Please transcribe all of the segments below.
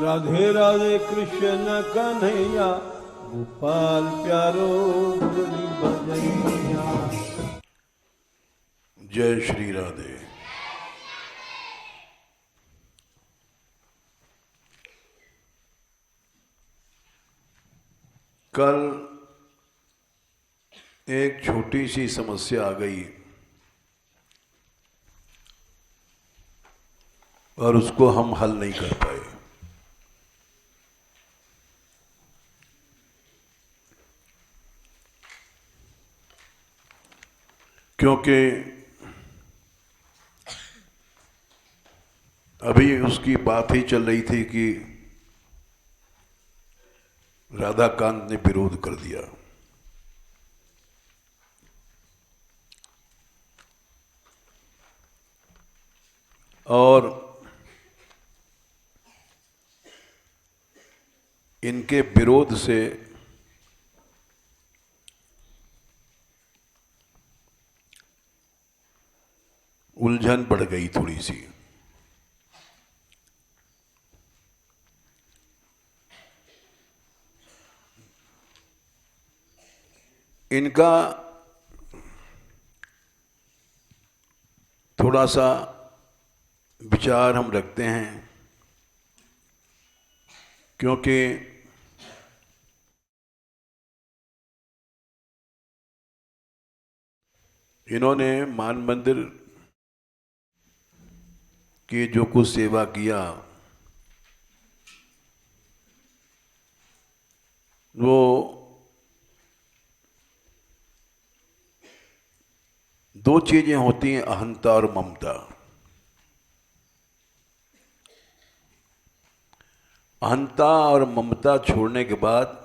राधे राधे कृष्ण कन्हैया, गोपाल प्यारो मुरली बजैया। जय श्री राधे। कल एक छोटी सी समस्या आ गई और उसको हम हल नहीं कर पाए। क्योंकि अभी उसकी बात ही चल रही थी कि राधाकांत ने विरोध कर दिया। और इनके विरोध से उलझन बढ़ गई थोड़ी सी। इनका थोड़ा सा विचार हम रखते हैं, क्योंकि इन्होंने मान मंदिर की जो कुछ सेवा किया वो दो चीजें होती हैं, अहंता और ममता। अहंता और ममता छोड़ने के बाद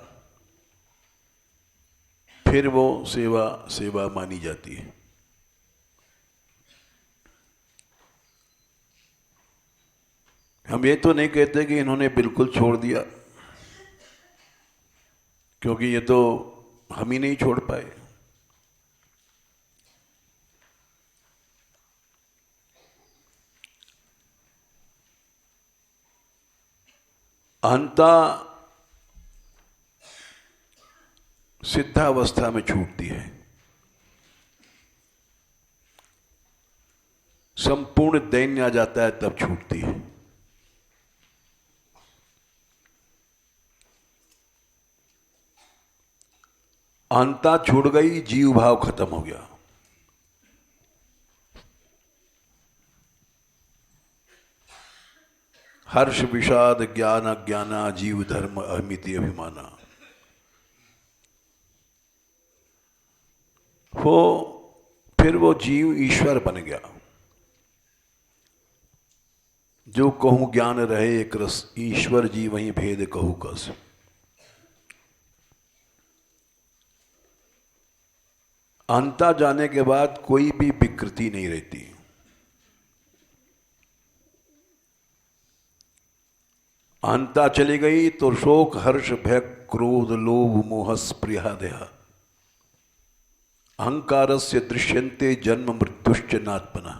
फिर वो सेवा सेवा मानी जाती है। हम ये तो नहीं कहते कि इन्होंने बिल्कुल छोड़ दिया, क्योंकि ये तो हम ही नहीं छोड़ पाए। अहंता सिद्धावस्था में छूटती है, संपूर्ण दैन्य आ जाता है तब छूटती है। अहंता छूट गई, जीव भाव खत्म हो गया। हर्ष विषाद ज्ञान अज्ञाना, जीव धर्म अहमिति अभिमाना। फिर वो जीव ईश्वर बन गया। जो कहूं ज्ञान रहे एक रस, ईश्वर जी वहीं भेद कहूं कस। अंता जाने के बाद कोई भी विकृति नहीं रहती। अंता चली गई तो शोक हर्ष भय क्रोध लोभ मोह स्पृहा देहा अहंकारस्य दृश्यन्ते जन्म मृत्युश्च नात्मना।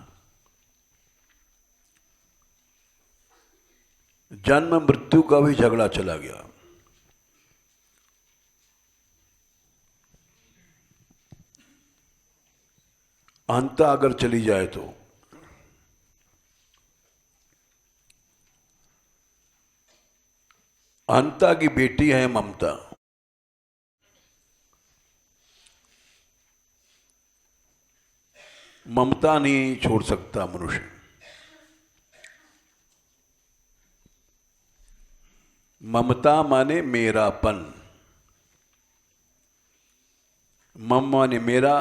जन्म मृत्यु का भी झगड़ा चला गया। अहंता अगर चली जाए तो अहंता की बेटी है ममता। ममता नहीं छोड़ सकता मनुष्य। ममता माने मेरापन। मम माने मेरा,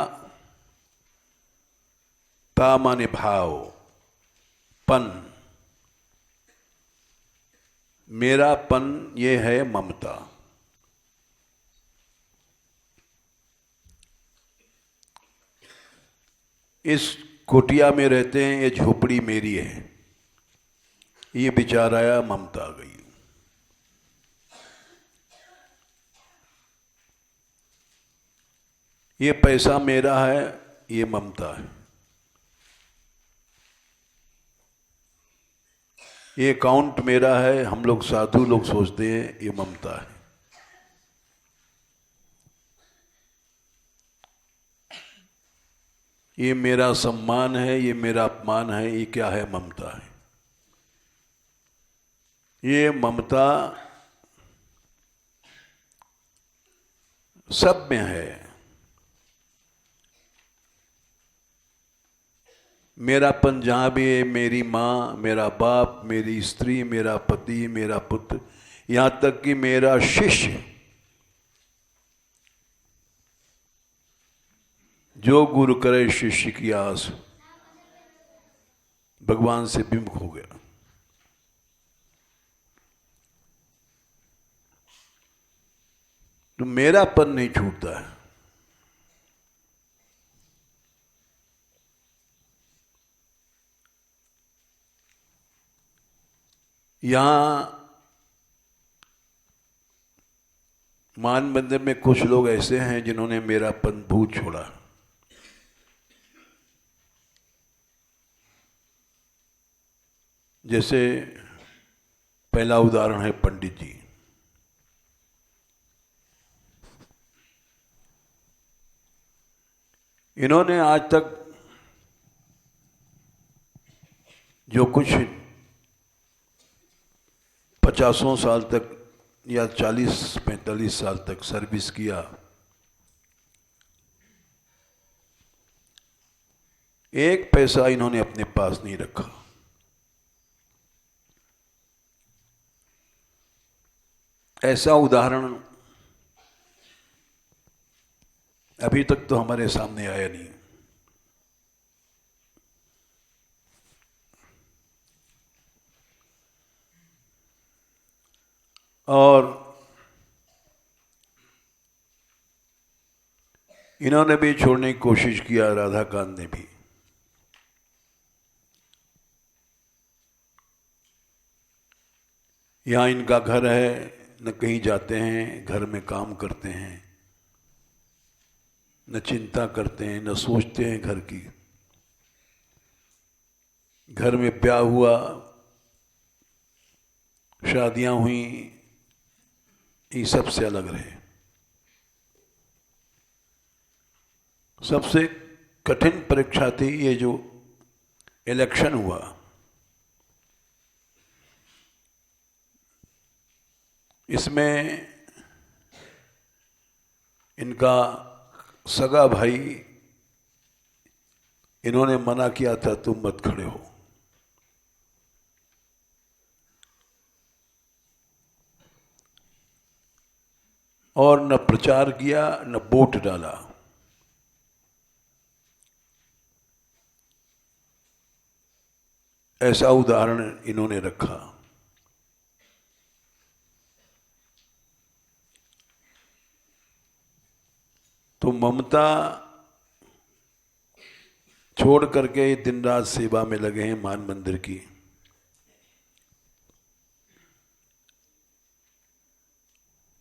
ता माने भाव, पन। मेरापन ये है ममता। इस कुटिया में रहते हैं, ये झोपड़ी मेरी है, ये विचार आया, ममता आ गई। ये पैसा मेरा है, ये ममता है। ये अकाउंट मेरा है, हम लोग साधु लोग सोचते हैं ये ममता है। ये मेरा सम्मान है, ये मेरा अपमान है, ये क्या है? ममता है। ये ममता सब में है। मेरापन जहां भी है, मेरी माँ, मेरा बाप, मेरी स्त्री, मेरा पति, मेरा पुत्र, यहां तक कि मेरा शिष्य, जो गुरु करे शिष्य की आस, भगवान से विमुख हो गया। तो मेरापन नहीं छूटता है। यहां मान मंदिर में कुछ लोग ऐसे हैं जिन्होंने मेरापन भूत छोड़ा। जैसे पहला उदाहरण है पंडित जी। इन्होंने आज तक जो कुछ 50 साल तक या 40-45 साल तक सर्विस किया, एक पैसा इन्होंने अपने पास नहीं रखा। ऐसा उदाहरण अभी तक तो हमारे सामने आया नहीं। और इन्होंने भी छोड़ने की कोशिश किया, राधा कांत ने भी। यहाँ इनका घर है, न कहीं जाते हैं, घर में काम करते हैं, न चिंता करते हैं, न सोचते हैं घर की। घर में ब्याह हुआ, शादियां हुई, ये सबसे अलग रहे। सबसे कठिन परीक्षा थी ये जो इलेक्शन हुआ। इसमें इनका सगा भाई, इन्होंने मना किया था तुम मत खड़े हो। और न प्रचार किया, न वोट डाला। ऐसा उदाहरण इन्होंने रखा। तो ममता छोड़ करके दिन रात सेवा में लगे हैं मान मंदिर की।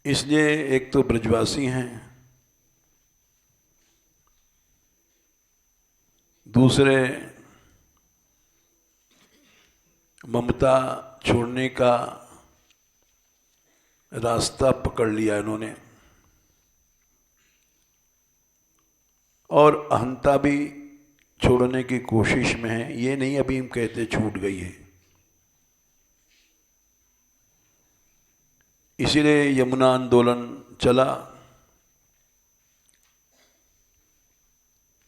इसलिए एक तो ब्रजवासी हैं, दूसरे ममता छोड़ने का रास्ता पकड़ लिया इन्होंने, और अहंता भी छोड़ने की कोशिश में है। ये नहीं अभी हम कहते छूट गई है। इसीलिए यमुना आंदोलन चला।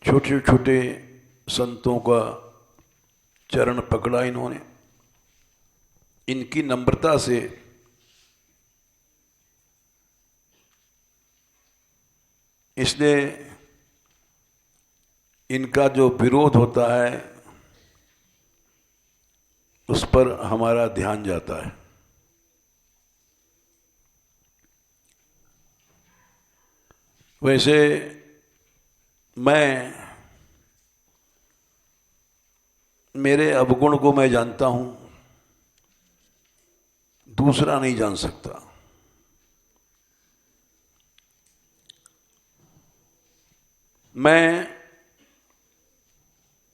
छोटे छोटे संतों का चरण पकड़ा इन्होंने। इनकी नम्रता से इसलिए इनका जो विरोध होता है उस पर हमारा ध्यान जाता है। वैसे मैं मेरे अवगुण को मैं जानता हूं, दूसरा नहीं जान सकता।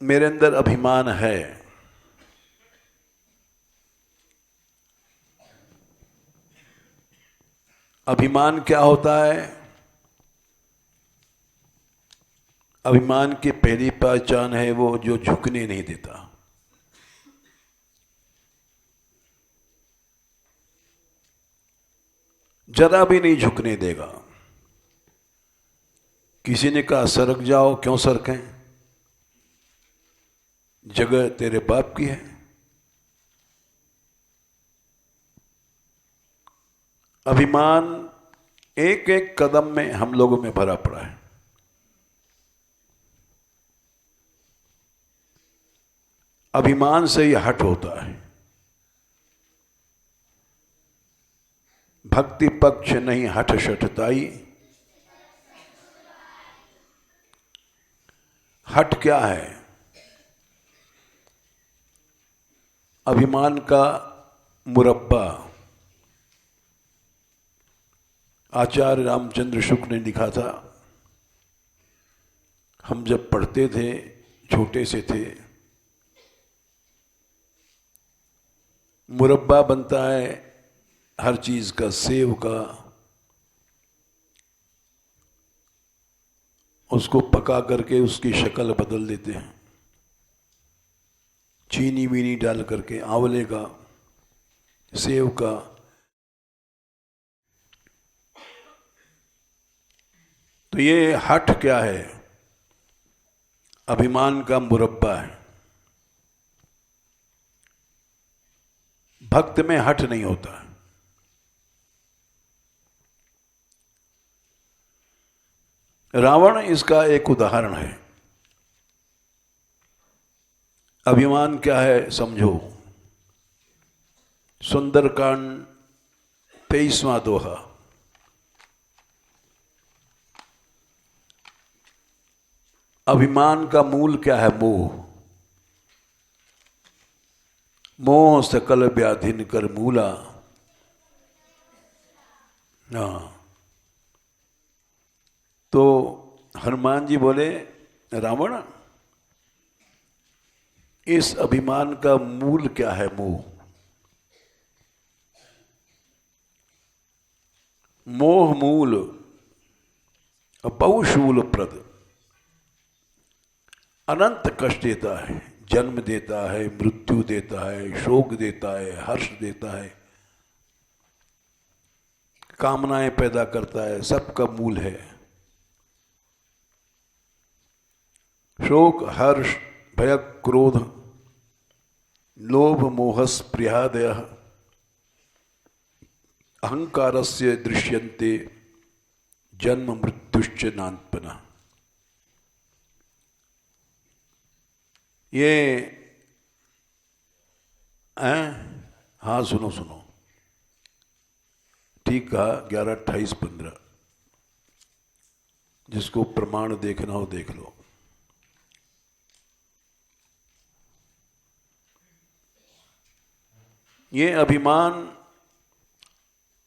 मेरे अंदर अभिमान है, अभिमान क्या होता है? अभिमान की पहली पहचान है वो जो झुकने नहीं देता। जरा भी नहीं झुकने देगा। किसी ने कहा सरक जाओ, क्यों सरकें, जगह तेरे बाप की है। अभिमान एक एक कदम में हम लोगों में भरा पड़ा है। अभिमान से ही हट होता है। भक्ति पक्ष नहीं हठ शठताई। हट क्या है? अभिमान का मुरब्बा आचार्य रामचंद्र शुक्ल ने लिखा था। हम जब पढ़ते थे, छोटे से थे, मुरब्बा बनता है हर चीज का, सेव का, उसको पका करके उसकी शक्ल बदल देते हैं, चीनी वीनी डाल करके, आंवले का, सेव का। तो ये हठ क्या है? अभिमान का मुरब्बा है। भक्त में हठ नहीं होता। रावण इसका एक उदाहरण है। अभिमान क्या है समझो। सुंदरकांड 23वां दोहा। अभिमान का मूल क्या है? मोह। मोह सकल व्याधिन कर मूला। हाँ, तो हनुमान जी बोले रावण, इस अभिमान का मूल क्या है? मोह। मोह मूल बहुशूल प्रद, अनंत कष्ट देता है, जन्म देता है, मृत्यु देता है, शोक देता है, हर्ष देता है, कामनाएं पैदा करता है, सबका मूल है। शोक, हर्ष, भय, क्रोध, लोभ, मोहस, प्रियादय, अहंकारस्य दृश्यन्ते जन्म मृत्युश्च नान्तपना। ये हाँ, सुनो सुनो, ठीक कहा, 11:28-15। जिसको प्रमाण देखना हो देख लो। ये अभिमान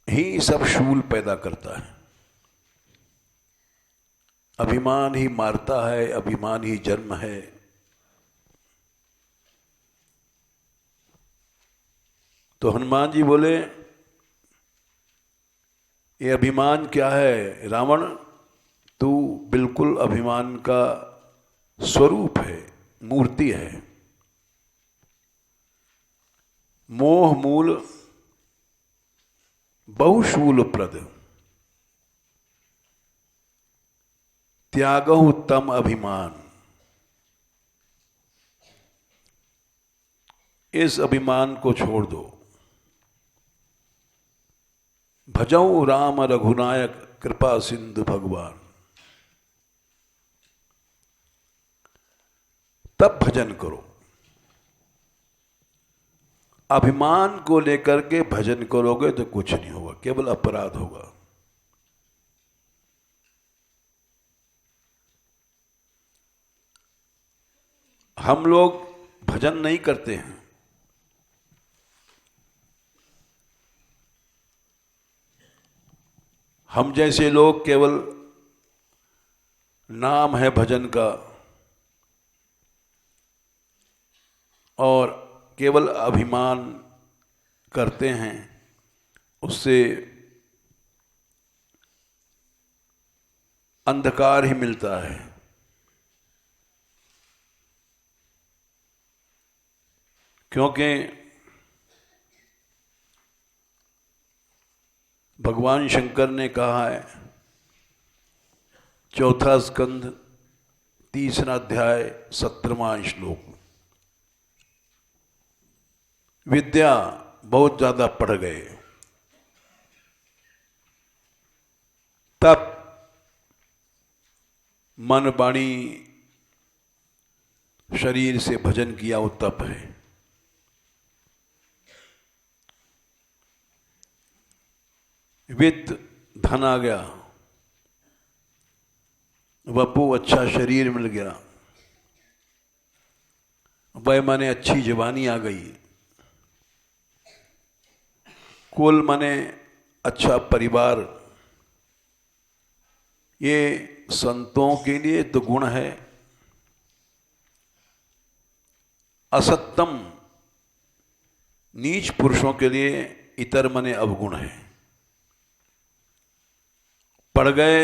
ही सब शूल पैदा करता है। अभिमान ही मारता है, अभिमान ही जन्म है। तो हनुमान जी बोले ये अभिमान क्या है? रावण, तू बिल्कुल अभिमान का स्वरूप है, मूर्ति है। मोह मूल बहुशूल प्रद, त्यागहु तम अभिमान। इस अभिमान को छोड़ दो। भजऊ राम रघुनायक कृपा सिंधु भगवान, तब भजन करो। अभिमान को लेकर के भजन करोगे तो कुछ नहीं होगा, केवल अपराध होगा। हम लोग भजन नहीं करते हैं। हम जैसे लोग केवल नाम है भजन का और केवल अभिमान करते हैं, उससे अंधकार ही मिलता है। क्योंकि भगवान शंकर ने कहा है, चौथा स्कंद 3रा अध्याय 17वां श्लोक, विद्या बहुत ज्यादा पढ़ गए, तप मन वाणी शरीर से भजन किया, वो तप है। वित्त धन आ गया, वपु अच्छा शरीर मिल गया, वह माने अच्छी जवानी आ गई, कुल माने अच्छा परिवार। ये संतों के लिए तो गुण है। असत्तम नीच पुरुषों के लिए इतर मने अवगुण है। पड़ गए,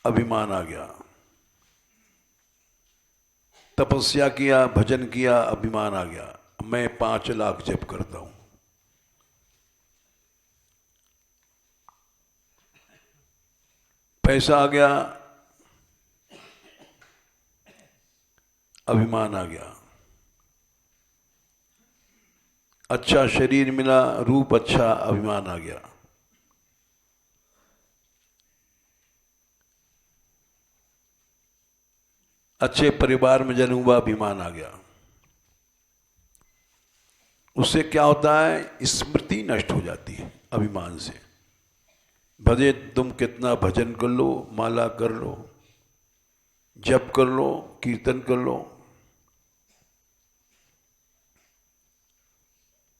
अभिमान आ गया, तपस्या किया, भजन किया, अभिमान आ गया, मैं 5 लाख जप करता हूं। पैसा आ गया, अभिमान आ गया, अच्छा शरीर मिला, रूप अच्छा, अभिमान आ गया। अच्छे परिवार में जन्म हुआ, अभिमान आ गया। उससे क्या होता है, स्मृति नष्ट हो जाती है अभिमान से। भजे तुम कितना भजन कर लो, माला कर लो, जप कर लो, कीर्तन कर लो।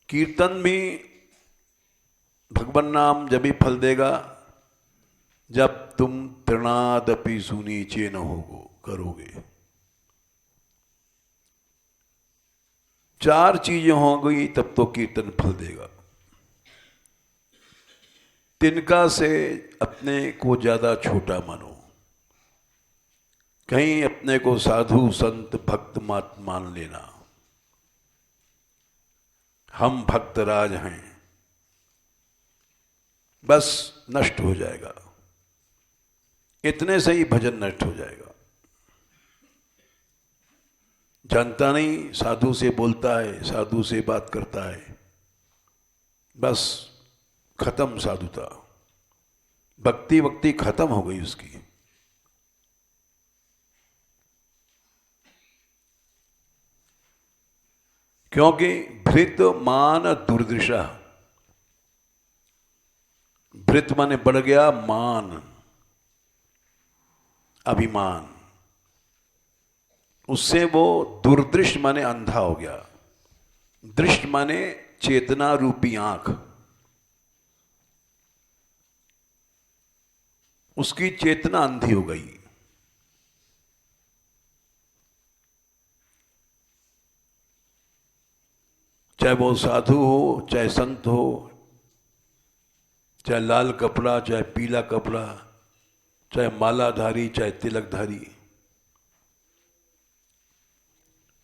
कीर्तन भी भगवान नाम जब भी फल देगा जब तुम तृणादपि सुनीचे न होगो करोगे। 4 चीजें हो गई तब तो कीर्तन फल देगा। तिनका से अपने को ज्यादा छोटा मानो, कहीं अपने को साधु संत भक्त मत मान लेना, हम भक्त राज हैं, बस नष्ट हो जाएगा। इतने से ही भजन नष्ट हो जाएगा। जानता नहीं, साधु से बोलता है, साधु से बात करता है, बस खत्म साधुता, भक्ति वक्ति खत्म हो गई उसकी। क्योंकि भृत मान दुर्दृशा, भृत माने बढ़ गया, मान अभिमान, उससे वो दुर्दृष्ट माने अंधा हो गया। दृष्ट माने चेतना रूपी आंख, उसकी चेतना अंधी हो गई। चाहे वो साधु हो, चाहे संत हो, चाहे लाल कपड़ा, चाहे पीला कपड़ा, चाहे मालाधारी, चाहे तिलकधारी,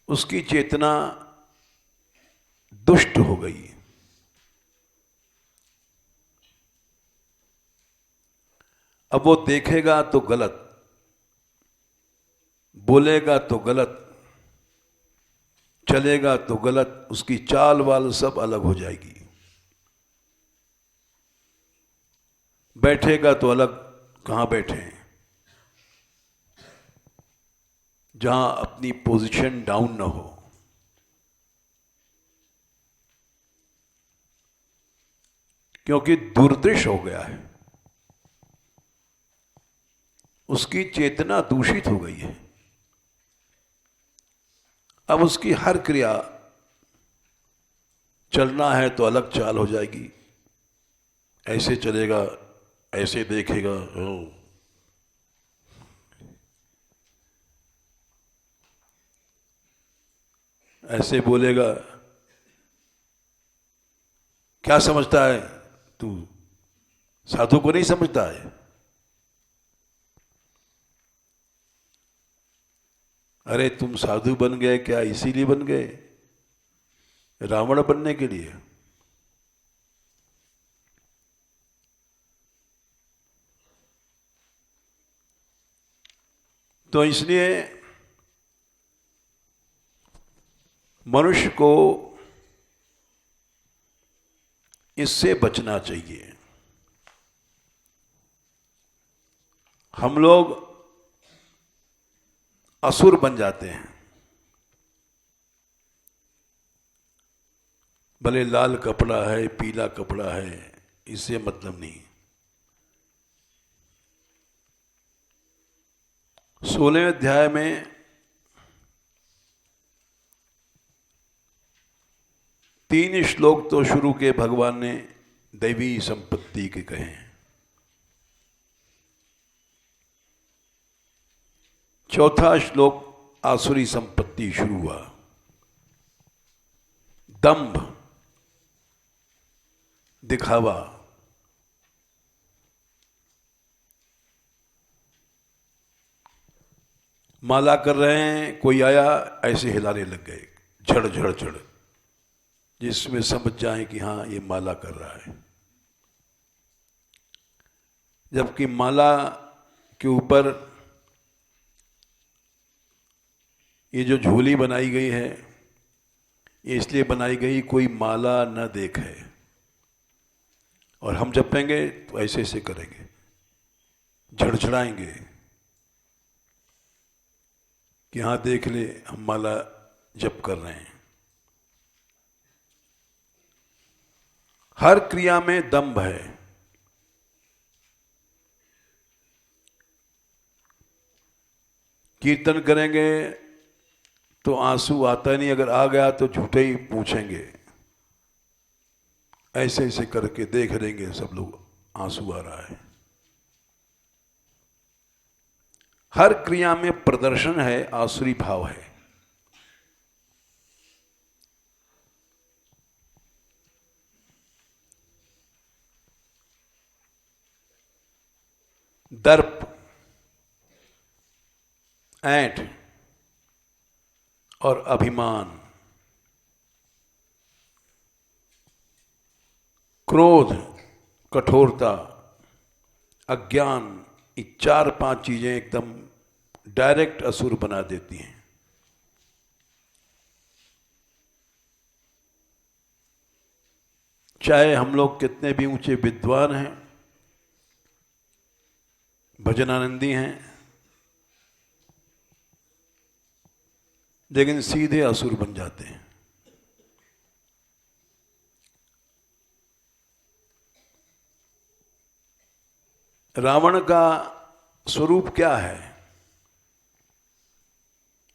उसकी चेतना दुष्ट हो गई। अब वो देखेगा तो गलत, बोलेगा तो गलत, चलेगा तो गलत, उसकी चाल वाल सब अलग हो जाएगी। बैठेगा तो अलग, कहां बैठे, जहां अपनी पोजीशन डाउन ना हो। क्योंकि दुर्दृश हो गया है, उसकी चेतना दूषित हो गई है। अब उसकी हर क्रिया, चलना है तो अलग चाल हो जाएगी, ऐसे चलेगा, ऐसे देखेगा, ऐसे बोलेगा। क्या समझता है तू? साधु को नहीं समझता है, अरे तुम साधु बन गए क्या इसीलिए बन गए? रावण बनने के लिए? तो इसलिए मनुष्य को इससे बचना चाहिए। हम लोग असुर बन जाते हैं, भले लाल कपड़ा है पीला कपड़ा है, इससे मतलब नहीं। 16वें अध्याय में 3 श्लोक तो शुरू के भगवान ने दैवी संपत्ति के कहे हैं। 4था श्लोक आसुरी संपत्ति शुरू हुआ। दंभ, दिखावा, माला कर रहे हैं, कोई आया ऐसे हिलाने लग गए, झड़ झड़ झड़, जिसमें समझ जाए कि हाँ ये माला कर रहा है। जबकि माला के ऊपर ये जो झोली बनाई गई है, ये इसलिए बनाई गई कोई माला न देखे, और हम जपेंगे तो ऐसे ऐसे करेंगे, झड़झड़ाएंगे कि हाँ देख ले हम माला जप कर रहे हैं। हर क्रिया में दंभ है। कीर्तन करेंगे तो आंसू आता नहीं, अगर आ गया तो झूठे ही पूछेंगे, ऐसे ऐसे करके देख लेंगे सब लोग आंसू आ रहा है। हर क्रिया में प्रदर्शन है, आसुरी भाव है। दर्प, ऐंठ और अभिमान, क्रोध, कठोरता, अज्ञान, ये 4-5 चीजें एकदम डायरेक्ट असुर बना देती हैं। चाहे हम लोग कितने भी ऊंचे विद्वान हैं, भजनानंदी हैं, लेकिन सीधे असुर बन जाते हैं। रावण का स्वरूप क्या है?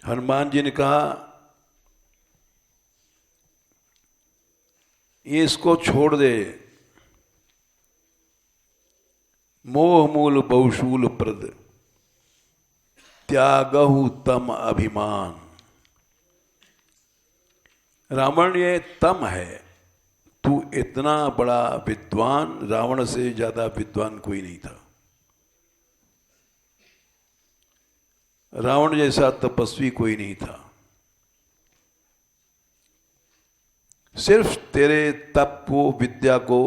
हनुमान जी ने कहा ये इसको छोड़ दे, मोह मूल बहुशूल प्रद, त्यागहु तम अभिमान। रावण ये तम है, तू इतना बड़ा विद्वान, रावण से ज्यादा विद्वान कोई नहीं था। रावण जैसा तपस्वी कोई नहीं था। सिर्फ तेरे तप को, विद्या को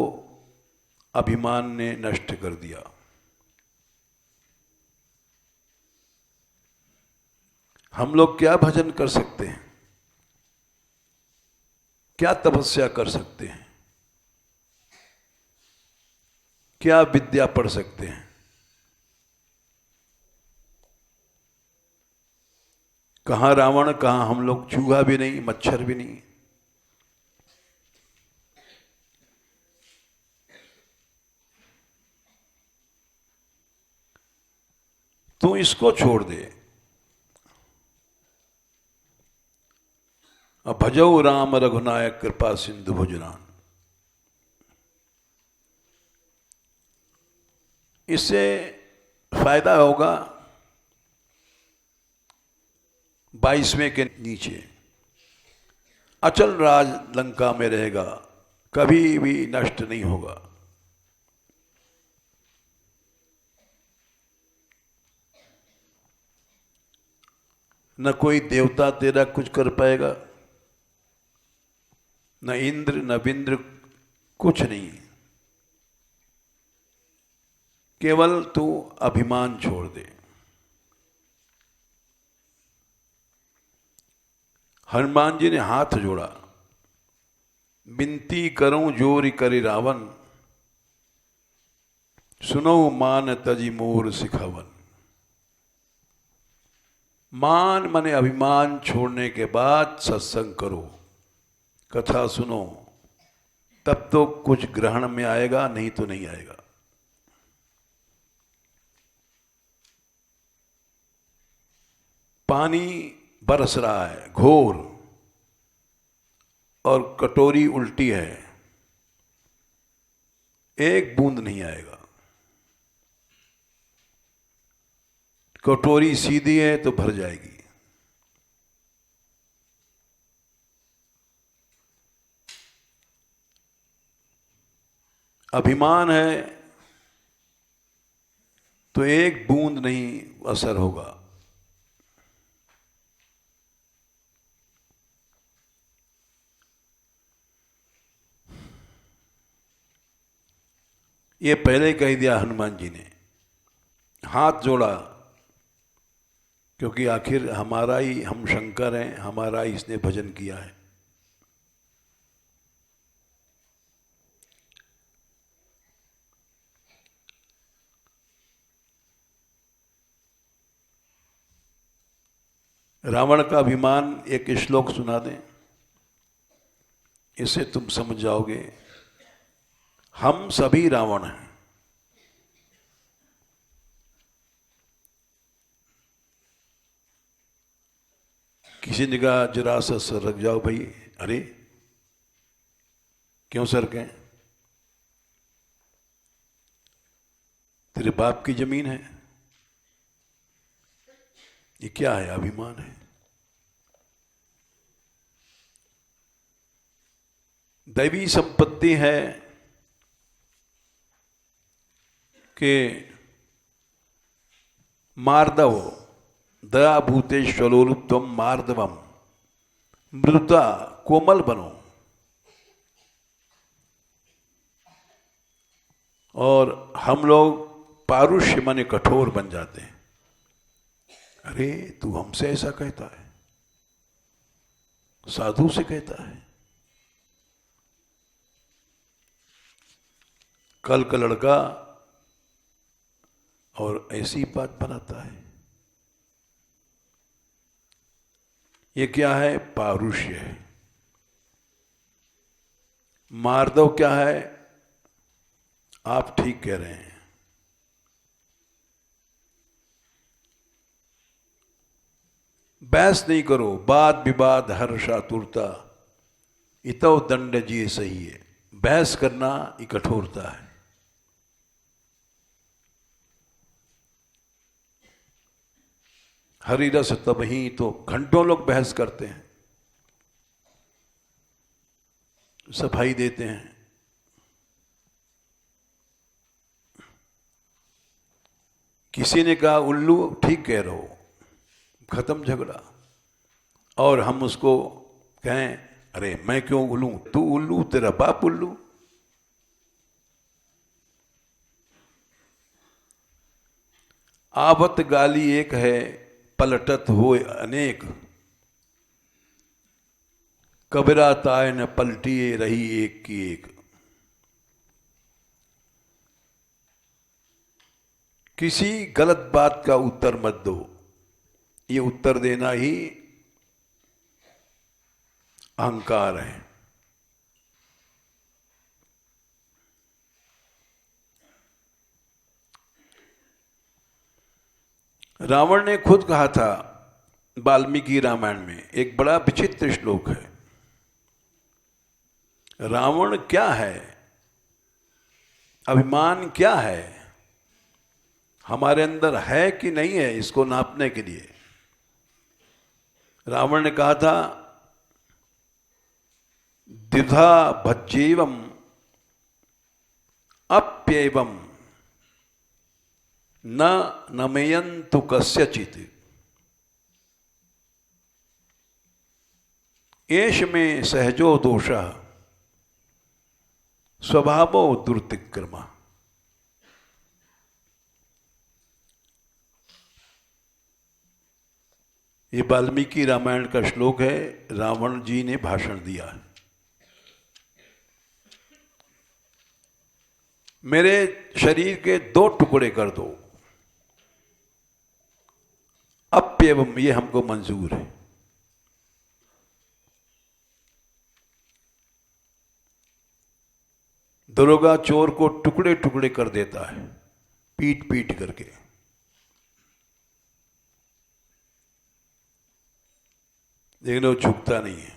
अभिमान ने नष्ट कर दिया। हम लोग क्या भजन कर सकते हैं, क्या तपस्या कर सकते हैं, क्या विद्या पढ़ सकते हैं? कहां रावण, कहां हम लोग, चूहा भी नहीं, मच्छर भी नहीं। तू इसको छोड़ दे। अब भजो राम रघुनायक कृपा सिंधु भुजनान। इससे फायदा होगा 22वें के नीचे अचल राज लंका में रहेगा, कभी भी नष्ट नहीं होगा। न कोई देवता तेरा कुछ कर पाएगा, न इंद्र न विंद्र, कुछ नहीं। केवल तू अभिमान छोड़ दे। हनुमान जी ने हाथ जोड़ा, बिनती करूं जोर करि रावण, सुनो मान तजी मोर सिखावन। मान माने अभिमान छोड़ने के बाद सत्संग करो, कथा सुनो, तब तो कुछ ग्रहण में आएगा, नहीं तो नहीं आएगा। पानी बरस रहा है घोर और कटोरी उल्टी है, एक बूंद नहीं आएगा। कटोरी सीधी है तो भर जाएगी। अभिमान है तो एक बूंद नहीं असर होगा। ये पहले कह दिया हनुमान जी ने, हाथ जोड़ा, क्योंकि आखिर हमारा ही, हम शंकर हैं, हमारा ही इसने भजन किया है। रावण का अभिमान एक श्लोक सुना दें, इससे तुम समझ जाओगे। हम सभी रावण हैं। किसी ने कहा जरा सा सर रख जाओ भाई। अरे क्यों सर के? तेरे बाप की जमीन है। ये क्या है? अभिमान है। दैवी संपत्ति है कि मार्दव दया भूतेश्वरोरुत्वम मार्दवम, मृदुता कोमल बनो। और हम लोग पारुष्य माने कठोर बन जाते हैं। अरे तू हमसे ऐसा कहता है? साधु से कहता है? कल का लड़का और ऐसी बात बनाता है। ये क्या है? पारुष्य है। मार्दव क्या है? आप ठीक कह रहे हैं। बहस नहीं करो, वाद विवाद हर्ष आतुरता, इतो दंड जी सही है। बहस करना ये कठोरता है। हरि रस तब ही तो घंटों लोग बहस करते हैं, सफाई देते हैं। किसी ने कहा उल्लू, ठीक कह रहे हो, खत्म झगड़ा। और हम उसको कहें अरे मैं क्यों उल्लू? तू उल्लू, तेरा बाप उल्लू। आवत गाली एक है, पलटत होए अनेक, कबीरा ताय न पलटिए रही एक की एक। किसी गलत बात का उत्तर मत दो, ये उत्तर देना ही अहंकार है। रावण ने खुद कहा था वाल्मीकि रामायण में, एक बड़ा विचित्र श्लोक है। रावण क्या है? अभिमान क्या है? हमारे अंदर है कि नहीं है, इसको नापने के लिए रावण ने कहा था द्विधा भज्येवम अप्येवम न नमेयन्तु कस्यचित्। एष में सहजो दोषा स्वभावो दुर्तिक्रमा। ये वाल्मीकि रामायण का श्लोक है, रावण जी ने भाषण दिया है। मेरे शरीर के 2 टुकड़े कर दो, अप्यवम, ये हमको मंजूर है। दरोगा चोर को टुकड़े टुकड़े कर देता है, पीट पीट करके। लेकिन वो झुकता नहीं है।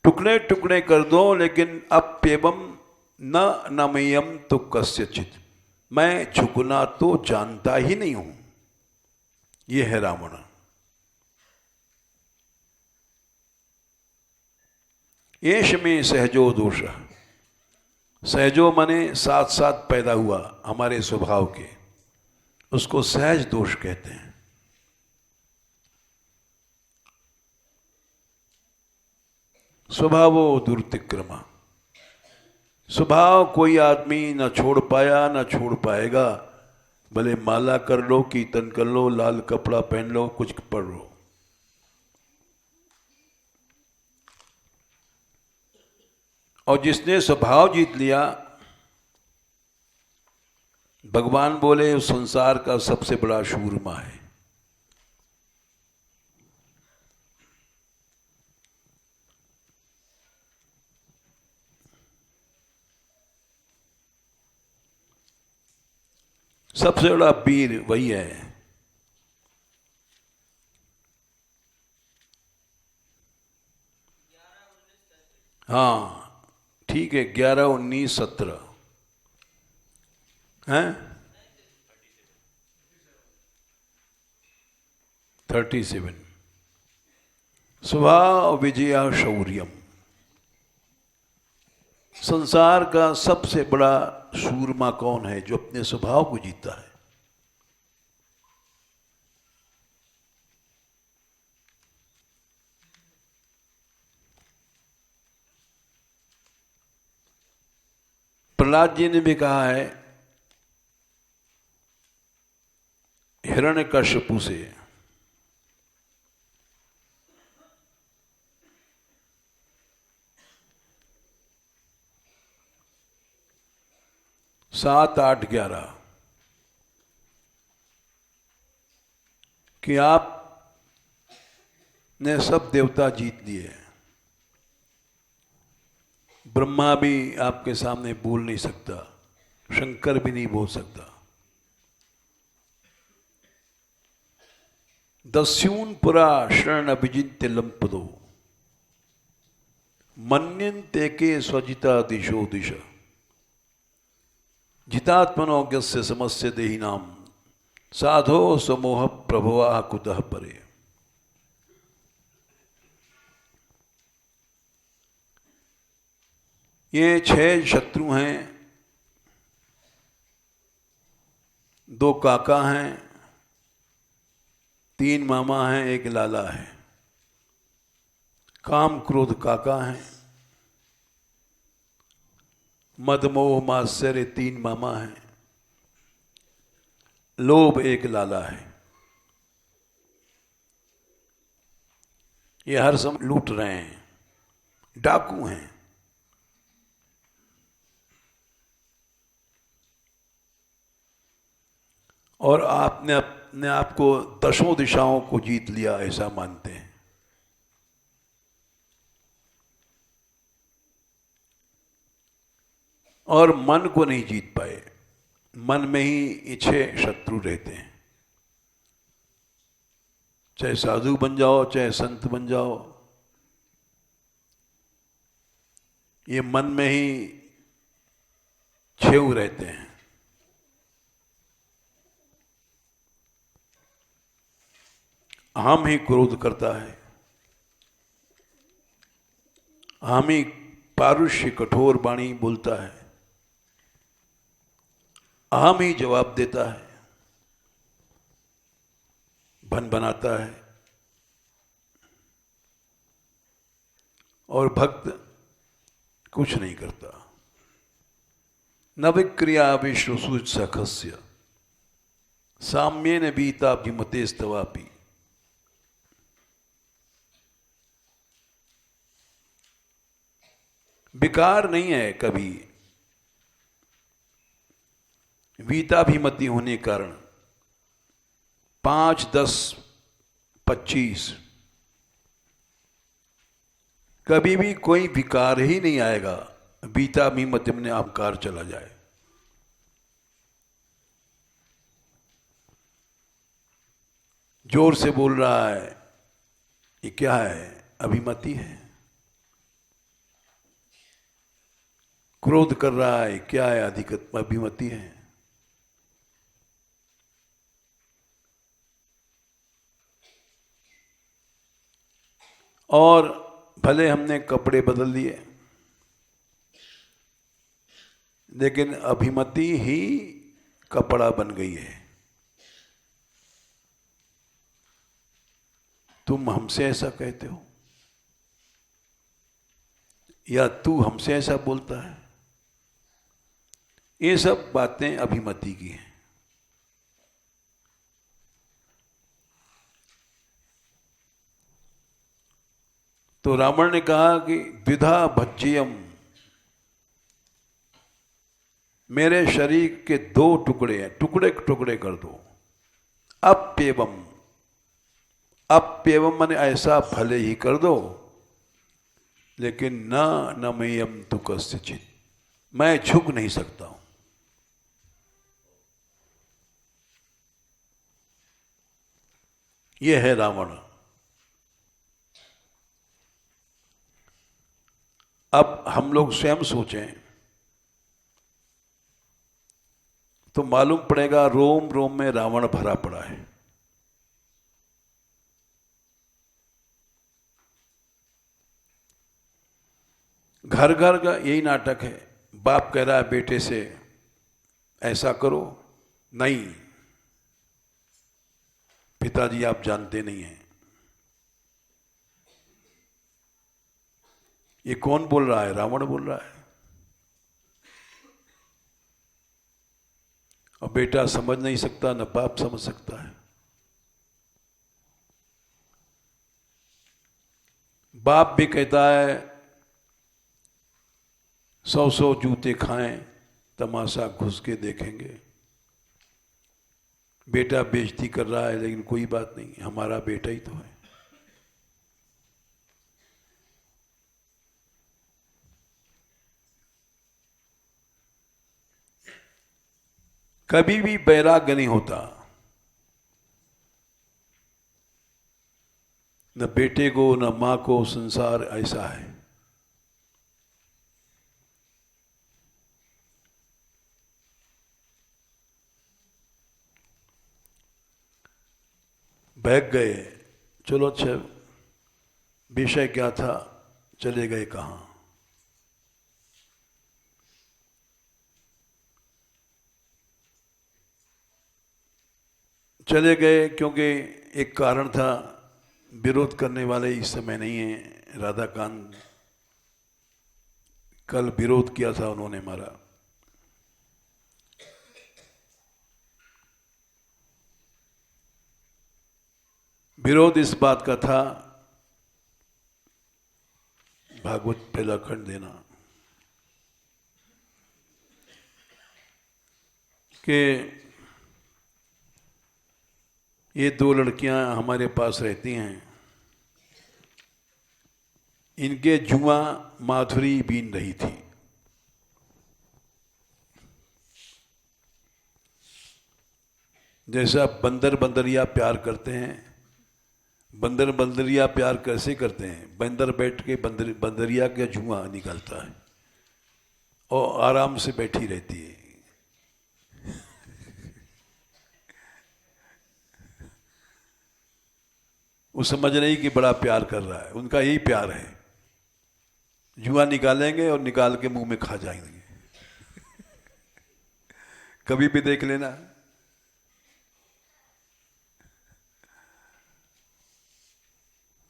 टुकड़े टुकड़े कर दो, लेकिन अप्यवम न नमयम तो कस्यचित, मैं झुकना तो जानता ही नहीं हूं। यह है रावण। एष में सहजो दोष, सहजो माने साथ साथ पैदा हुआ हमारे स्वभाव के, उसको सहज दोष कहते हैं। स्वभावो दुर्तिक्रमा, स्वभाव कोई आदमी न छोड़ पाया न छोड़ पाएगा। भले माला कर लो, कीर्तन कर लो, लाल कपड़ा पहन लो, कुछ पढ़ लो, और जिसने स्वभाव जीत लिया, भगवान बोले उस संसार का सबसे बड़ा शूरमा है। सबसे बड़ा वीर वही है। हाँ ठीक है, 11, 19, 17 हैं, 37। स्वभाव विजया शौर्यम, संसार का सबसे बड़ा सूरमा कौन है? जो अपने स्वभाव को जीता है। प्रहलाद जी ने भी कहा है हिरण्यकश्यपु से, सात, 8, 11 कि आप ने सब देवता जीत लिए, ब्रह्मा भी आपके सामने बोल नहीं सकता, शंकर भी नहीं बोल सकता। दस्यून पुरा शरण अभिजित्य लंपदो मन्यन्ते के स्वजिता दिशो दिश जितात्मनोज्ञस्य समस्य देहि नाम साधो समोह प्रभवा कुतः परे। ये 6 शत्रु हैं, 2 काका हैं, 3 मामा हैं, 1 लाला है। काम क्रोध काका हैं, मद मोह मात्सर्य 3 मामा हैं, लोभ 1 लाला है। ये हर समय लूट रहे हैं, डाकू हैं। और आपने अपने आप को 10 दिशाओं को जीत लिया ऐसा मानते हैं। और मन को नहीं जीत पाए, मन में ही ये 6 शत्रु रहते हैं। चाहे साधु बन जाओ, चाहे संत बन जाओ, ये मन में ही 6 रहते हैं। हम ही क्रोध करता है, हम ही पारुष्य कठोर वाणी बोलता है, हम ही जवाब देता है। भन बनाता है और भक्त कुछ नहीं करता। न विक्रिया विश्वसुज सखस्य साम्येन बीता विमते स्तवापि। विकार नहीं है कभी, वीताभिमति होने के कारण 5, 10, 25 कभी भी कोई विकार ही नहीं आएगा, वीताभिमति में अहंकार चला जाए। जोर से बोल रहा है, ये क्या है? अभिमति है। क्रोध कर रहा है, क्या है? अधिक अभिमति है। और भले हमने कपड़े बदल लिए, लेकिन अभिमति ही कपड़ा बन गई है। तुम हमसे ऐसा कहते हो या तू हमसे ऐसा बोलता है, ये सब बातें अभिमति की हैं। तो रावण ने कहा कि द्विधा भज्यम, मेरे शरीर के 2 टुकड़े हैं, टुकड़े टुकड़े कर दो। अप्येवम, अप्येवम माने ऐसा भले ही कर दो, लेकिन न मय्यम तु कस्यचित्, मैं झुक नहीं सकता हूं। यह है रावण। अब हम लोग स्वयं सोचें तो मालूम पड़ेगा रोम रोम में रावण भरा पड़ा है। घर घर का यही नाटक है। बाप कह रहा है बेटे से ऐसा करो, नहीं पिताजी आप जानते नहीं हैं। ये कौन बोल रहा है? रावण बोल रहा है। और बेटा समझ नहीं सकता, न बाप समझ सकता है। बाप भी कहता है 100 जूते खाएं, तमाशा घुस के देखेंगे। बेटा बेइज्जती कर रहा है, लेकिन कोई बात नहीं, हमारा बेटा ही तो है। कभी भी वैराग्य नहीं होता। न बेटे को न मां को, संसार ऐसा है। बैठ गए, चलो अच्छा विषय क्या था, चले गए कहां? चले गए क्योंकि एक कारण था, विरोध करने वाले इस समय नहीं है। राधाकांत कल विरोध किया था उन्होंने मारा। विरोध इस बात का था, भागवत पहला खंड देना, कि ये 2 लड़कियां हमारे पास रहती हैं, इनके जुआ माधुरी बीन रही थी। जैसा बंदर बंदरिया प्यार करते हैं, बंदर बंदरिया प्यार कैसे करते हैं? बंदर बैठ के बंदरिया का जुआ निकालता है और आराम से बैठी रहती है। वो समझ रही कि बड़ा प्यार कर रहा है, उनका यही प्यार है। जुआ निकालेंगे और निकाल के मुंह में खा जाएंगे। कभी भी देख लेना।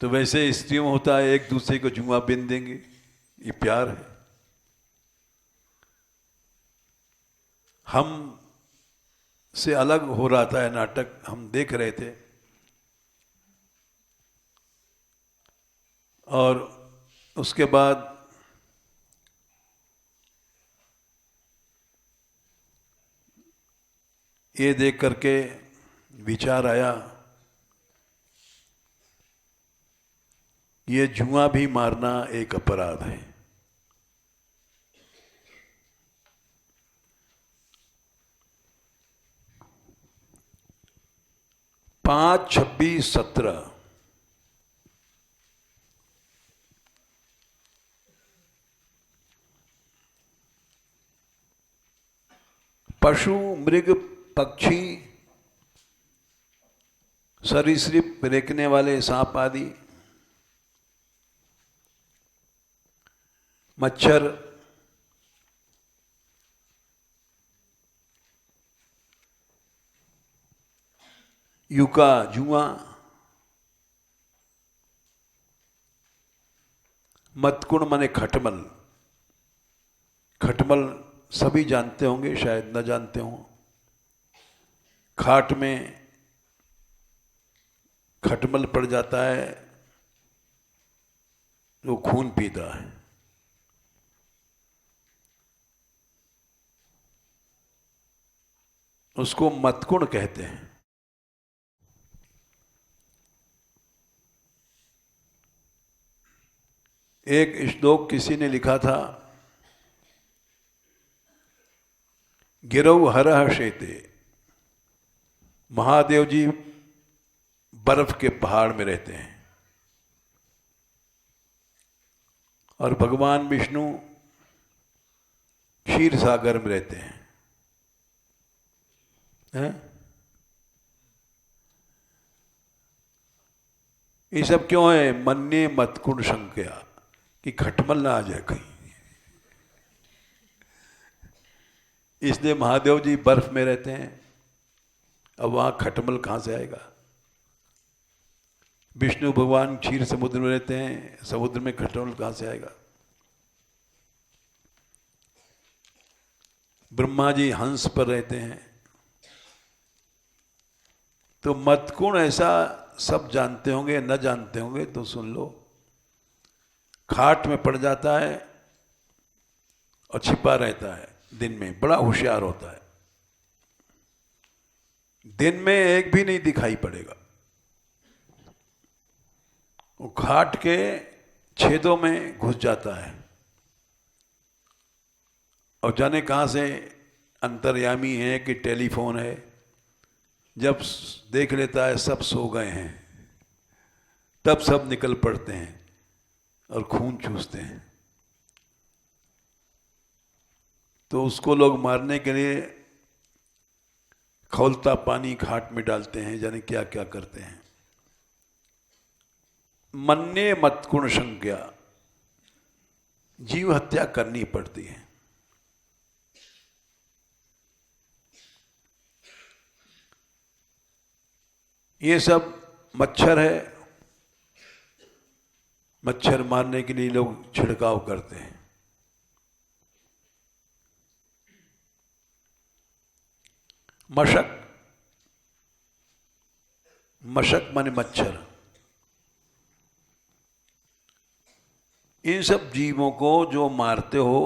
तो वैसे स्त्रियों में होता है, एक दूसरे को जुआ बिन देंगे, ये प्यार है। हम से अलग हो रहा था नाटक, हम देख रहे थे और उसके बाद ये देख करके विचार आया, ये जुआ भी मारना एक अपराध है। 5-26-17 पशु, मृग, पक्षी, सरीसृप, रेंकने वाले सांप आदि, मच्छर, युका, जुआ, मतकुण माने खटमल। खटमल सभी जानते होंगे, शायद न जानते हों। खाट में खटमल पड़ जाता है, वो खून पीता है। उसको मतकुण कहते हैं। एक श्लोक किसी ने लिखा था, गिरौ हरः शेते। महादेव जी बर्फ के पहाड़ में रहते हैं और भगवान विष्णु क्षीर सागर में रहते हैं। ये सब क्यों है? मन्ने मतकुण शंकया, कि खटमल ना आ जाए कहीं, इसलिए महादेव जी बर्फ में रहते हैं। अब वहां खटमल कहां से आएगा? विष्णु भगवान क्षीर समुद्र में रहते हैं, समुद्र में खटमल कहां से आएगा? ब्रह्मा जी हंस पर रहते हैं। तो मतकुण ऐसा सब जानते होंगे, न जानते होंगे तो सुन लो। खाट में पड़ जाता है और छिपा रहता है, दिन में बड़ा होशियार होता है, दिन में एक भी नहीं दिखाई पड़ेगा। वो खाट के छेदों में घुस जाता है और जाने कहां से अंतर्यामी है कि टेलीफोन है, जब देख लेता है सब सो गए हैं, तब सब निकल पड़ते हैं और खून चूसते हैं। तो उसको लोग मारने के लिए खौलता पानी घाट में डालते हैं, जाने क्या क्या करते हैं। मन्ने मतकुण शंक्या, जीव हत्या करनी पड़ती है। ये सब मच्छर है, मच्छर मारने के लिए लोग छिड़काव करते हैं। मशक, मशक माने मच्छर। इन सब जीवों को जो मारते हो,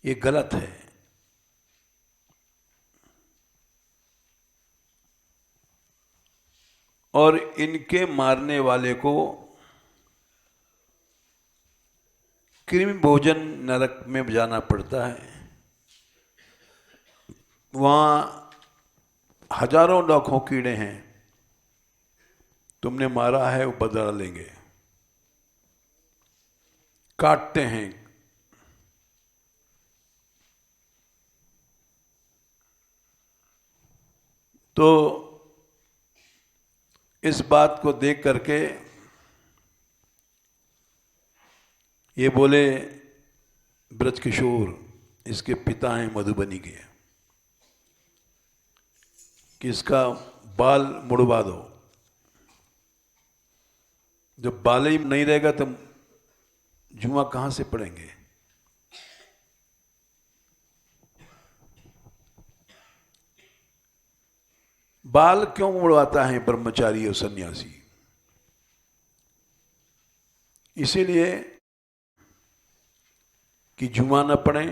ये गलत है। और इनके मारने वाले को कृमि भोजन नरक में जाना पड़ता है। वहां हजारों लाखों कीड़े हैं, तुमने मारा है वो बदला लेंगे, काटते हैं। तो इस बात को देख करके ये बोले, ब्रजकिशोर, इसके पिता हैं मधुबनी के, कि इसका बाल मुड़वा दो। जब बाल ही नहीं रहेगा तो जुआ कहां से पड़ेंगे? बाल क्यों मुड़वाता है ब्रह्मचारी और सन्यासी? इसीलिए कि जुआ न पड़े।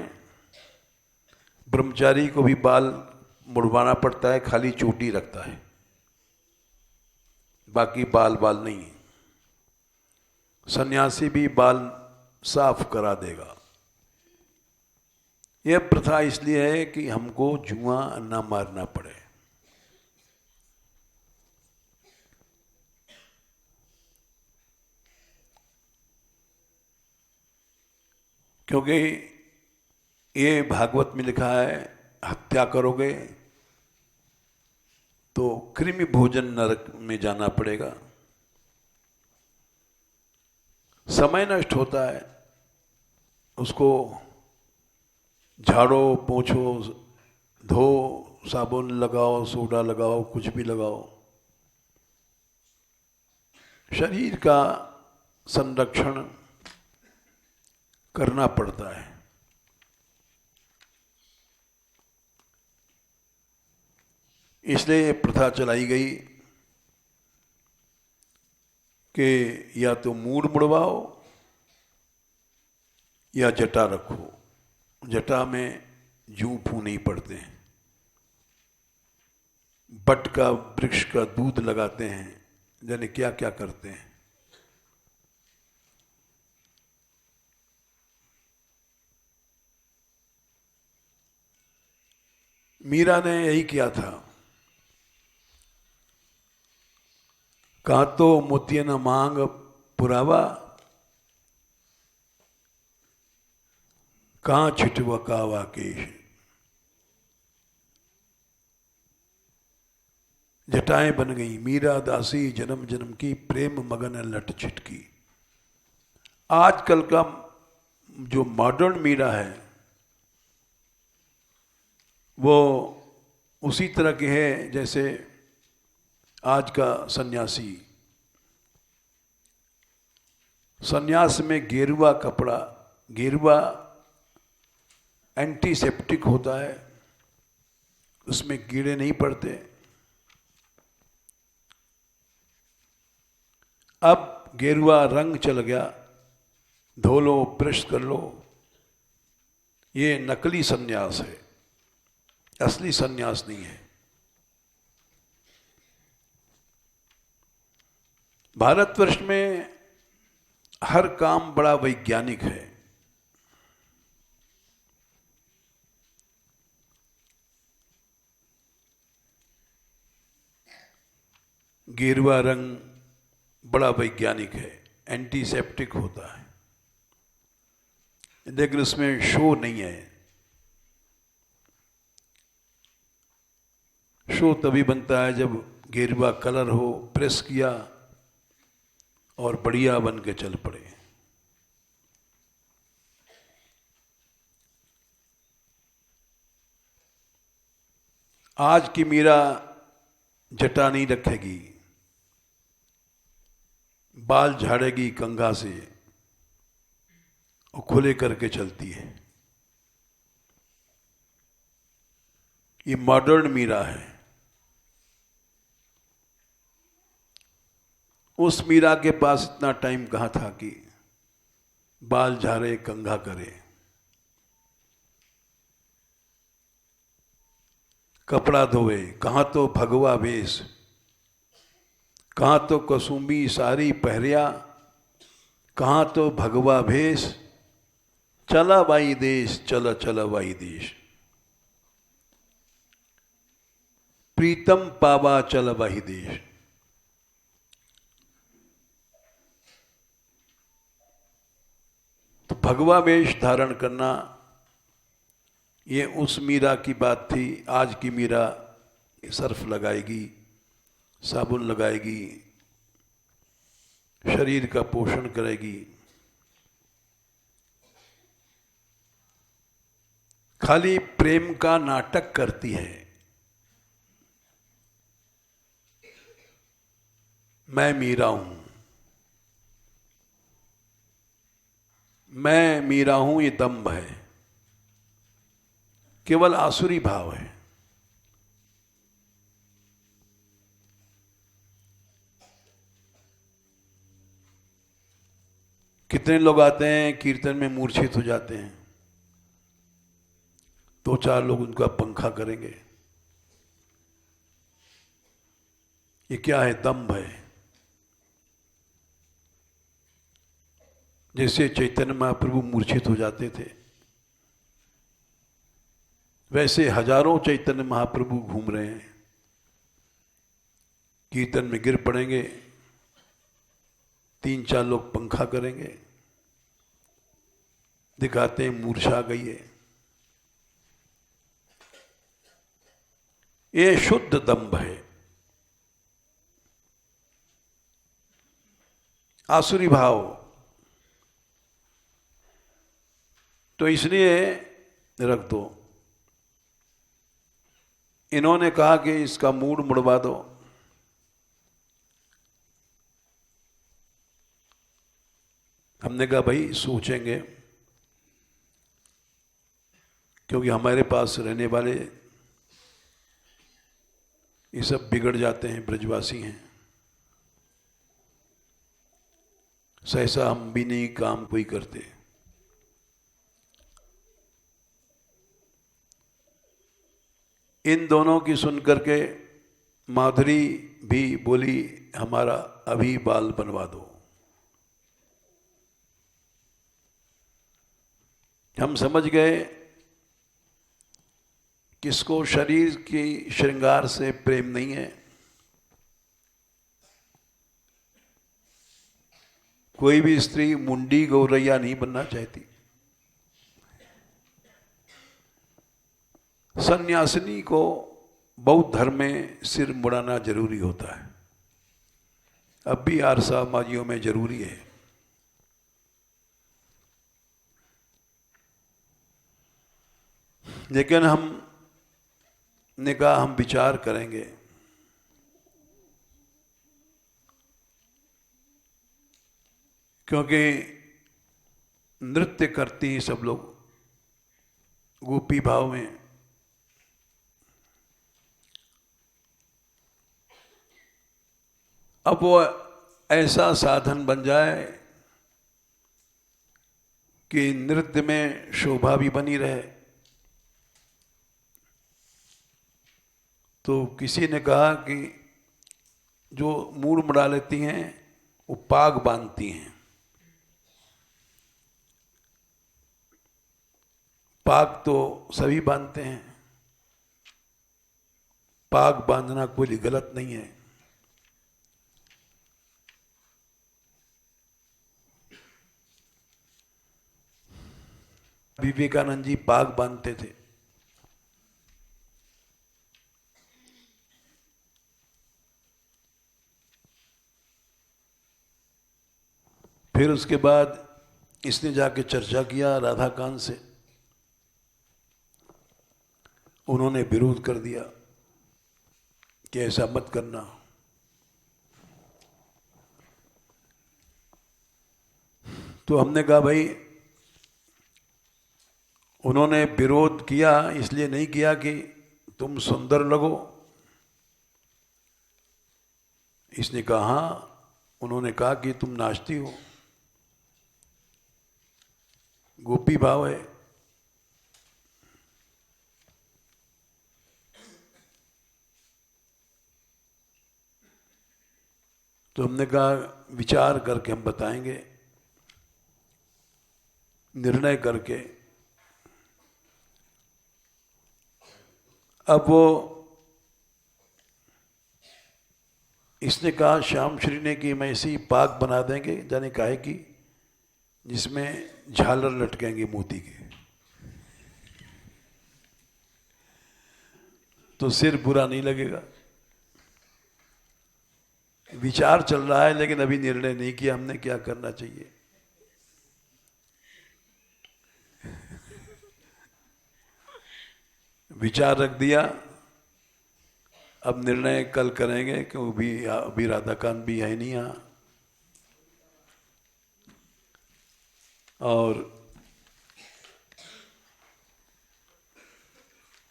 ब्रह्मचारी को भी बाल मुड़वाना पड़ता है, खाली चोटी रखता है, बाकी बाल बाल नहीं। सन्यासी भी बाल साफ करा देगा। यह प्रथा इसलिए है कि हमको जुआ न मारना पड़े। क्योंकि ये भागवत में लिखा है, हत्या करोगे तो कृमि भोजन नरक में जाना पड़ेगा। समय नष्ट होता है, उसको झाड़ो, पोंछो, धो, साबुन लगाओ, सोडा लगाओ, कुछ भी लगाओ। शरीर का संरक्षण करना पड़ता है। इसलिए प्रथा चलाई गई कि या तो मूड मुड़वाओ या जटा रखो। जटा में जूं फू नहीं पड़ते हैं। बट का वृक्ष का दूध लगाते हैं, जाने क्या क्या करते हैं। मीरा ने यही किया था। कहा तो मोतिय न मांग पुरावा, कहां छिटवकावा केश। जटाएं बन गई। मीरा दासी जन्म जन्म की, प्रेम मगन लट छिटकी। आजकल का जो मॉडर्न मीरा है वो उसी तरह के है जैसे आज का सन्यासी। सन्यास में गेरुआ कपड़ा, गेरुआ एंटीसेप्टिक होता है, उसमें कीड़े नहीं पड़ते। अब गेरुआ रंग चल गया, धो लो, ब्रश कर लो। ये नकली सन्यास है, असली सन्यास नहीं है। भारतवर्ष में हर काम बड़ा वैज्ञानिक है। गेरुआ रंग बड़ा वैज्ञानिक है, एंटीसेप्टिक होता है, लेकिन उसमें शो नहीं है। शो तभी बनता है जब गेरुआ कलर हो, प्रेस किया और बढ़िया बन के चल पड़े। आज की मीरा जटा नहीं रखेगी, बाल झाड़ेगी कंघा से और खुले करके चलती है। ये मॉडर्न मीरा है। उस मीरा के पास इतना टाइम कहाँ था कि बाल झाड़े, कंघा करे। कपड़ा धोए, कहाँ तो भगवा वेश, कहाँ तो कसुम्बी साड़ी पहरिया, कहाँ तो भगवा भेष। चला बाई देश, चला चला बाई देश, प्रीतम पावा चला बाई देश। तो भगवा वेश धारण करना ये उस मीरा की बात थी। आज की मीरा सर्फ लगाएगी, साबुन लगाएगी, शरीर का पोषण करेगी, खाली प्रेम का नाटक करती है। मैं मीरा हूं, मैं मीरा हूं, ये दंभ है, केवल आसुरी भाव है। कितने लोग आते हैं कीर्तन में मूर्छित हो जाते हैं, दो चार लोग उनका पंखा करेंगे। ये क्या है? दंभ है। जैसे चैतन्य महाप्रभु मूर्छित हो जाते थे, वैसे हजारों चैतन्य महाप्रभु घूम रहे हैं, कीर्तन में गिर पड़ेंगे, तीन चार लोग पंखा करेंगे, दिखाते हैं मूर्छा गई है। ये शुद्ध दंभ है, आसुरी भाव। तो इसलिए रख दो। इन्होंने कहा कि इसका मूड मुड़वा दो। हमने कहा भाई सोचेंगे, क्योंकि हमारे पास रहने वाले ये सब बिगड़ जाते हैं, ब्रजवासी हैं, सहसा हम भी नहीं काम कोई करते। इन दोनों की सुनकर के माधुरी भी बोली हमारा अभी बाल बनवा दो। हम समझ गए किसको शरीर की श्रृंगार से प्रेम नहीं है। कोई भी स्त्री मुंडी गौरैया नहीं बनना चाहती। सन्यासिनी को बौद्ध धर्म में सिर मुड़ाना जरूरी होता है, अब भी आर्य समाजियों में जरूरी है। लेकिन हम ने कहा हम विचार करेंगे। क्योंकि नृत्य करती हैं सब लोग गोपी भाव में। अब वो ऐसा साधन बन जाए कि नृत्य में शोभा भी बनी रहे। तो किसी ने कहा कि जो मूड मुड़ा लेती हैं वो पाग बांधती हैं। पाग तो सभी बांधते हैं, पाग बांधना कोई गलत नहीं है। विवेकानंद जी पाग बांधते थे। फिर उसके बाद इसने जाके चर्चा किया राधाकांत से, उन्होंने विरोध कर दिया कि ऐसा मत करना। तो हमने कहा भाई उन्होंने विरोध किया इसलिए नहीं किया कि तुम सुंदर लगो। इसने कहा हाँ, उन्होंने कहा कि तुम नाचती हो, गोपी भाव है। तो हमने कहा विचार करके हम बताएंगे, निर्णय करके। अब वो इसने कहा श्याम श्री ने कि मैं ऐसी पाक बना देंगे, जाने काहे की, जिसमें झालर लटकेंगे मोती के, तो सिर बुरा नहीं लगेगा। विचार चल रहा है लेकिन अभी निर्णय नहीं किया हमने क्या करना चाहिए। विचार रख दिया, अब निर्णय कल करेंगे, क्योंकि अभी राधाकांत भी है नहीं यहाँ। और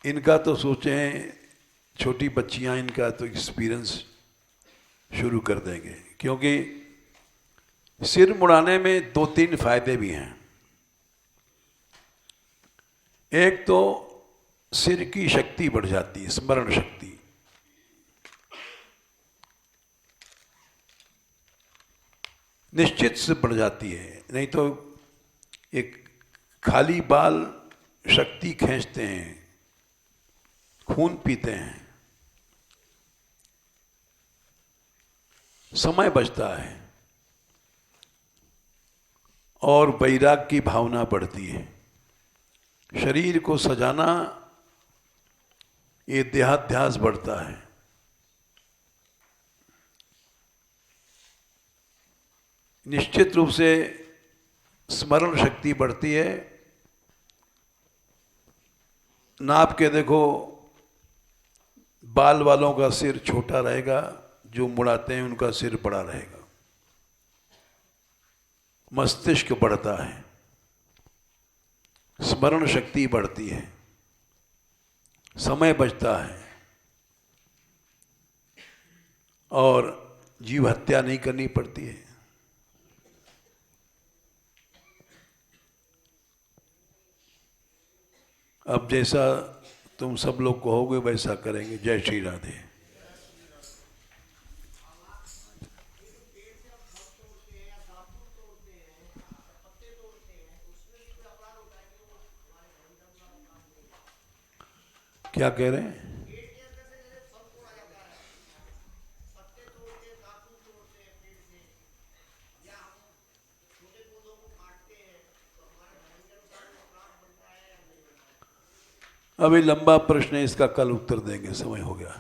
इनका तो सोचें, छोटी बच्चियां, इनका तो एक्सपीरियंस शुरू कर देंगे, क्योंकि सिर मुड़ाने में 2-3 फायदे भी हैं। एक तो सिर की शक्ति बढ़ जाती है, स्मरण शक्ति। निश्चित से बढ़ जाती है, नहीं तो एक खाली बाल शक्ति खींचते हैं, खून पीते हैं, समय बचता है और वैराग की भावना बढ़ती है। शरीर को सजाना, ये देहाध्यास बढ़ता है। निश्चित रूप से स्मरण शक्ति बढ़ती है। नाप के देखो, बाल वालों का सिर छोटा रहेगा, जो मुड़ाते हैं उनका सिर बड़ा रहेगा। मस्तिष्क बढ़ता है, स्मरण शक्ति बढ़ती है, समय बचता है और जीव हत्या नहीं करनी पड़ती है। अब जैसा तुम सब लोग कहोगे वैसा करेंगे। जय श्री राधे। क्या कह रहे हैं? अभी लंबा प्रश्न है, इसका कल उत्तर देंगे, समय हो गया।